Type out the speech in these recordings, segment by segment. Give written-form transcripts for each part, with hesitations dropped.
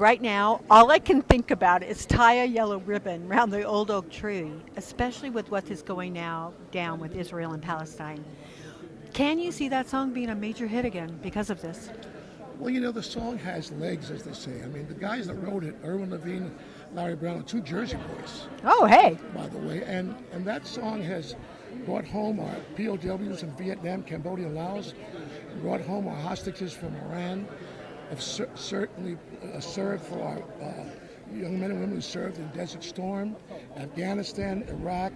Right now, all I can think about is tie a yellow ribbon round the old oak tree, especially with what is going now down with Israel and Palestine. Can you see that song being a major hit again because of this? Well, the song has legs, as they say. I mean, the guys that wrote it, Irwin Levine, Larry Brown, are two Jersey boys, Oh, hey. by the way. And that song has brought home our POWs in Vietnam, Cambodia, and Laos, brought home our hostages from Iran, have certainly served for our young men and women who served in Desert Storm, Afghanistan, Iraq,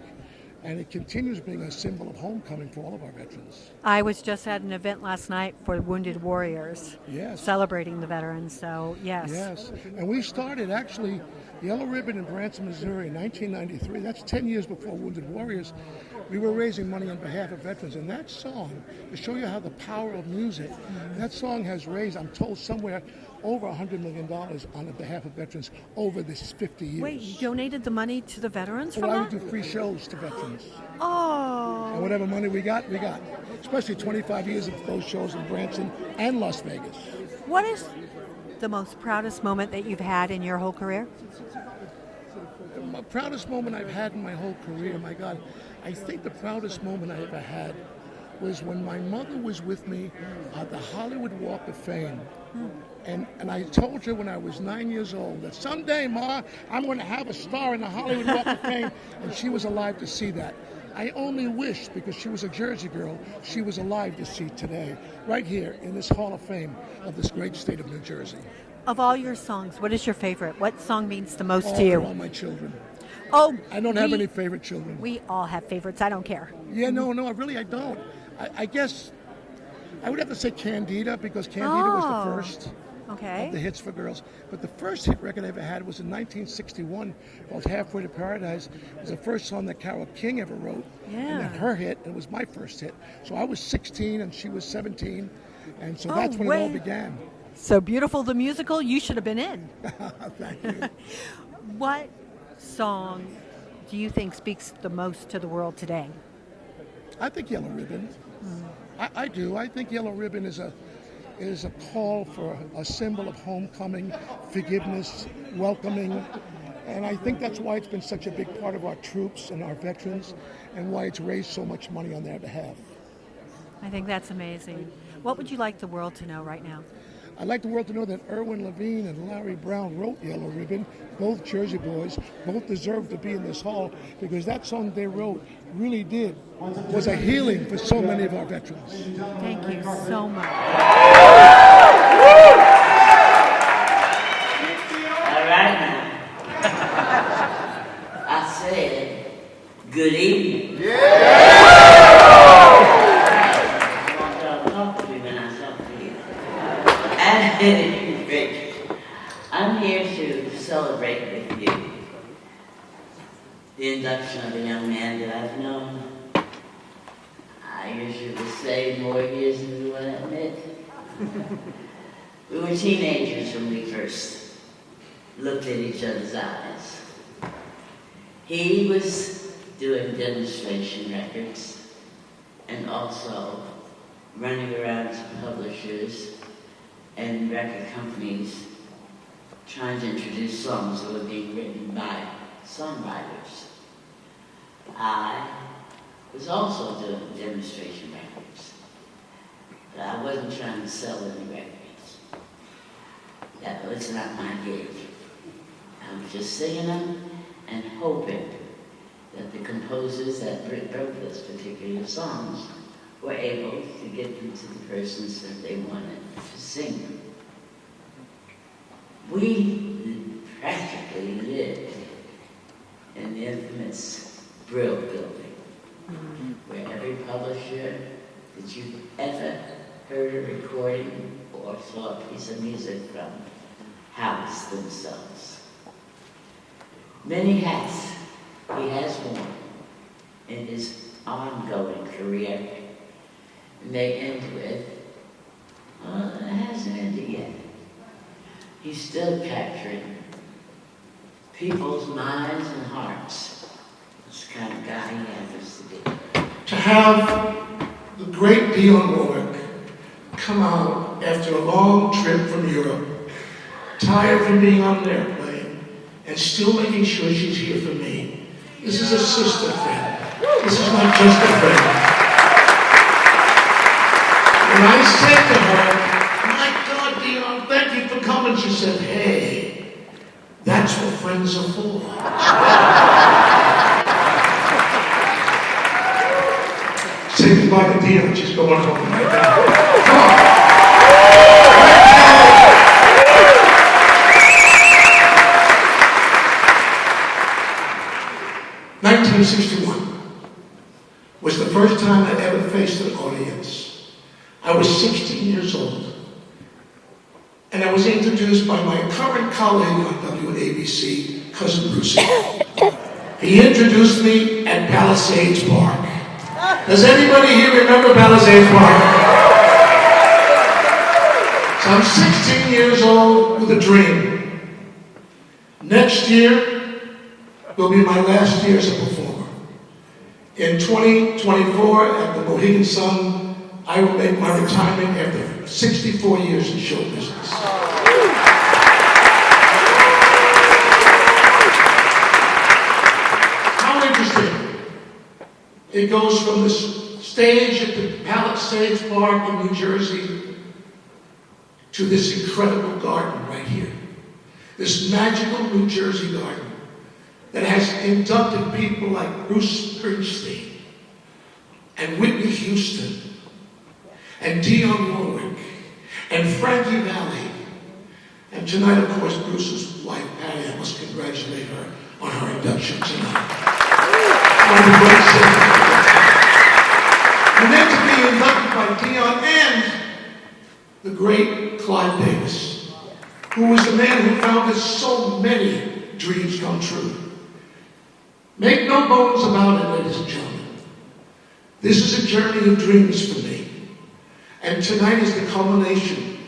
and it continues being a symbol of homecoming for all of our veterans. I was just at an event last night for Wounded Warriors, Yes. celebrating the veterans. So, yes. Yes, and we started actually Yellow Ribbon in Branson, Missouri in 1993. That's 10 years before Wounded Warriors. We were raising money on behalf of veterans, and that song, to show you how the power of music, that song has raised, I'm told, somewhere over $100 million on behalf of veterans over this 50 years. Wait, you donated the money to the veterans from Well, I would that? do free shows to veterans. And Oh, whatever money we got, we got. Especially 25 years of those shows in Branson and Las Vegas. what is the most proudest moment that you've had in your whole career? The proudest moment I've had in my whole career, my God, I think the proudest moment I ever had was when my mother was with me at the Hollywood Walk of Fame. And I told her when I was 9 years old that someday, Ma, I'm going to have a star in the Hollywood Walk of Fame. And she was alive to see that. I only wish, because she was a Jersey girl, she was alive to see today, right here in this Hall of Fame of this great state of New Jersey. Of all your songs, what is your favorite? What song means the most All to for you? all my children. Oh, I don't have we- any favorite children. We all have favorites. I don't care. Yeah, no, I don't. I guess I would have to say Candida, because Candida was the Oh, first Okay. of the hits for girls. But the first hit record I ever had was in 1961 called Halfway to Paradise. It was the first song that Carole King ever wrote. Yeah. And then her hit, and it was my first hit. So I was 16 and she was 17. And so that's when it all wait. began. So Beautiful the musical, you should have been in. Thank you. What song do you think speaks the most to the world today? I think Yellow Ribbon. I do. I think Yellow Ribbon is a call for a symbol of homecoming, forgiveness, welcoming. And I think that's why it's been such a big part of our troops and our veterans, and why it's raised so much money on their behalf. I think that's amazing. What would you like the world to know right now? I'd like the world to know that Irwin Levine and Larry Brown wrote Yellow Ribbon, both Jersey boys, both deserve to be in this hall, because that song they wrote really was a healing for so many of our veterans. Thank you so much. All right now. I said, good evening. I want y'all to talk to me when I talk to you. And Rich, I'm here to celebrate with you the induction of a young man that I've known. I usually would say more years than you want to admit. We were teenagers when we first looked at each other's eyes. He was doing demonstration records and also running around to publishers and record companies trying to introduce songs that were being written by songwriters. I was also doing demonstration records, but I wasn't trying to sell any records. That was not my gig. I was just singing them and hoping that the composers that wrote those particular songs were able to get them to the persons that they wanted to sing them. We practically lived in the infamous Brill Building, where every publisher that you ever heard a recording or saw a piece of music from housed themselves. Many hats he has worn in his ongoing career, and they end with, well, it hasn't ended yet. He's still capturing people's minds and hearts. That's the kind of guy he happens to be. To have the great Dionne Warwick come out after a long trip from Europe tired from being on an airplane, and still making sure she's here for me. This is a sister friend. This is not just a friend. When I said to her, "My God, Dion, thank you for coming," she said, "Hey, that's what friends are for." Say goodbye to Dion. She's going home right now. Come on. 1961 was the first time I ever faced an audience. I was 16 years old, and I was introduced by my current colleague on WABC, Cousin Brucey. He introduced me at Palisades Park. Does anybody here remember Palisades Park? So I'm 16 years old with a dream. Next year will be my last year as a performer. In 2024, at the Mohegan Sun, I will make my retirement after 64 years in show business. How interesting. It goes from the stage at the Palisades Park in New Jersey to this incredible garden right here. This magical New Jersey garden that has inducted people like Bruce Springsteen and Whitney Houston and Dionne Warwick and Frankie Valli. And tonight, of course, Bruce's wife, Patty, I must congratulate her on her induction tonight. One of the great singers. And then to be inducted by Dionne and the great Clive Davis, who was the man who found that so many dreams come true. Make no bones about it, ladies and gentlemen. This is a journey of dreams for me. And tonight is the culmination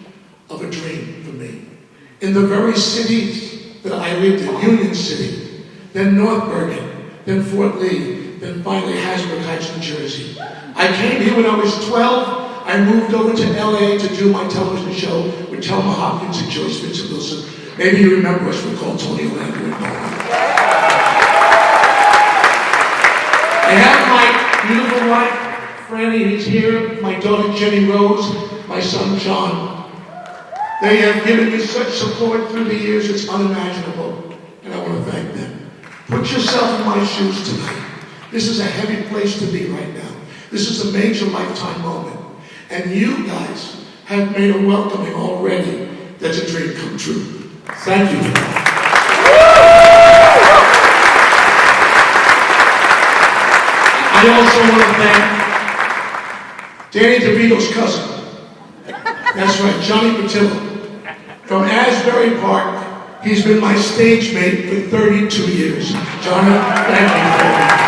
of a dream for me. In the very cities that I lived in, Union City, then North Bergen, then Fort Lee, then finally Hasbrook Heights, New Jersey. I came here when I was 12. I moved over to LA to do my television show with Thelma Hopkins and Joyce Vincent Wilson. Maybe you remember us, we're called Tony Orlando and Nolan. I have my beautiful wife, Franny, who's here, my daughter Jenny Rose, my son John. They have given me such support through the years, it's unimaginable, and I want to thank them. Put yourself in my shoes tonight. This is a heavy place to be right now. This is a major lifetime moment. And you guys have made a welcoming already that's a dream come true. Thank you. I also want to thank Danny DeVito's cousin. That's right, Johnny Patillo. From Asbury Park, he's been my stage mate for 32 years. Johnny, thank you for that.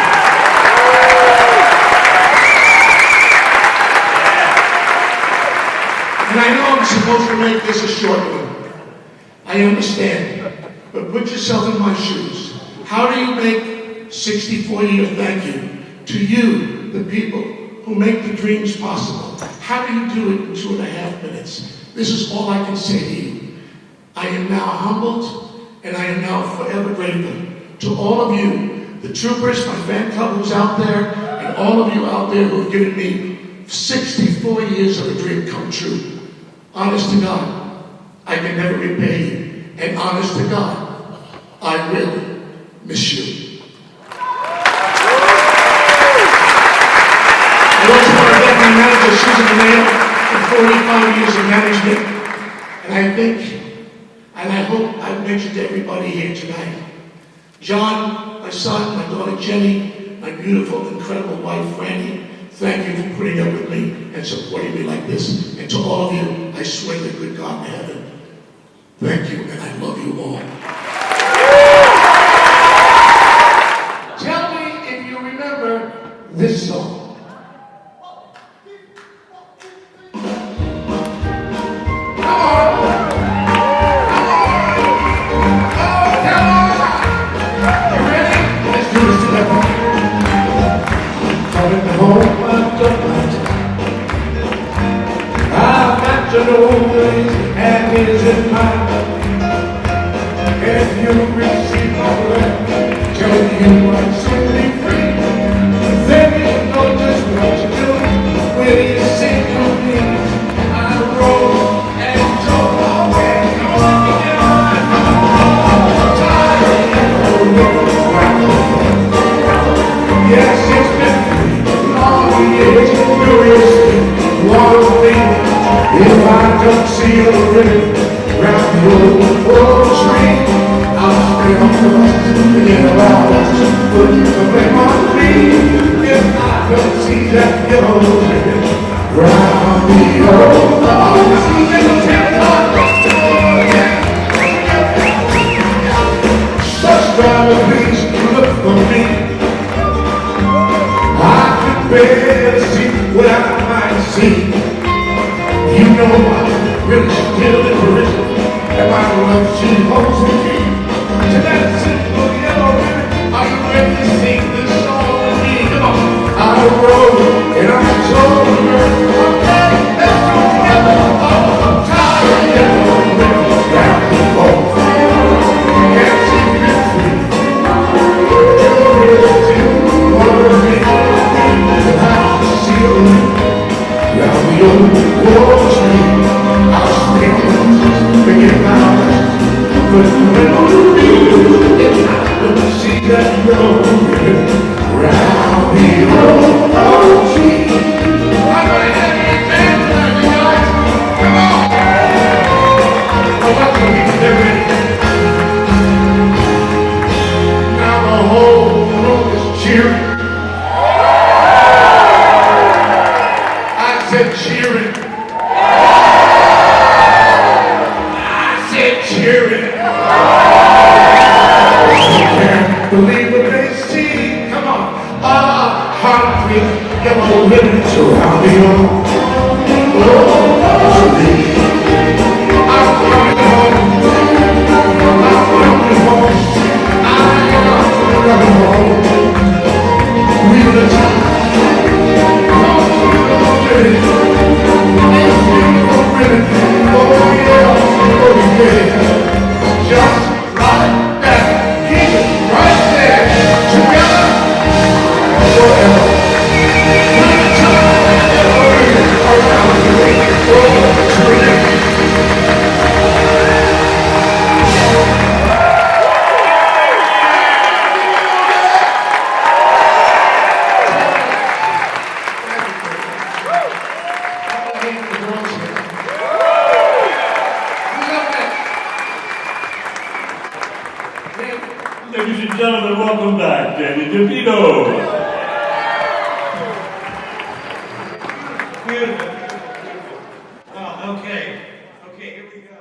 And I know I'm supposed to make this a short one. I understand. But put yourself in my shoes. How do you make 64-year thank you to you, the people who make the dreams possible? How do you do it in 2.5 minutes? This is all I can say to you. I am now humbled, and I am now forever grateful to all of you, the troopers, my fan club who's out there, and all of you out there who have given me 64 years of a dream come true. Honest to God, I can never repay you. And honest to God, I will miss you. I also want to thank my manager, Susan Mayo, for 45 years of management. And I think, and I hope I've mentioned to everybody here tonight, John, my son, my daughter Jenny, my beautiful, incredible wife, Franny, thank you for putting up with me and supporting me like this. And to all of you, I swear to good God in heaven, thank you, and I love you all. Tell me if you remember this song. I've got to know ways and is in mind. and you receive my love. Till you are truly free. Then you know just what to do when you sing for me. I rose and drove my way. Come on, get on. Yes, it's been long years, curiously, one thing. If I don't see a ribbon round the old tree, I'll stay on the bus, forget about us, put the blame on me. If I don't see that yellow ribbon round the old tree, such driver, please look for me. I can barely see what I might see. You know I'm really still in prison, and my love she holds the key to that simple yellow ribbon. Are you ready to sing this song with me? Come on. I rode and I told her, okay, let's go together. Oh, tie a yellow ribbon round the whole thing. Can't see me free. You're still one of me. And I see a ribbon round the old tree. I'll stay on forget about it. But when I'm with you, I don't see that yellow ribbon round the old tree. I'm gonna have you dance tonight, you guys. Come on. Oh, that's what we can do. Now the whole room is cheering. I said cheering. Cheering. Can't believe what they see. Come on. Heartbeat, yellow ribbons around the old tree. I'm coming home. I'm coming home. I'm coming home. We were the time. Oh yeah. Just like that, keep it right there, together, forever. When the time around the tree. Ladies and gentlemen, welcome back, Danny DeVito. Beautiful. Oh, okay. Okay, here we go.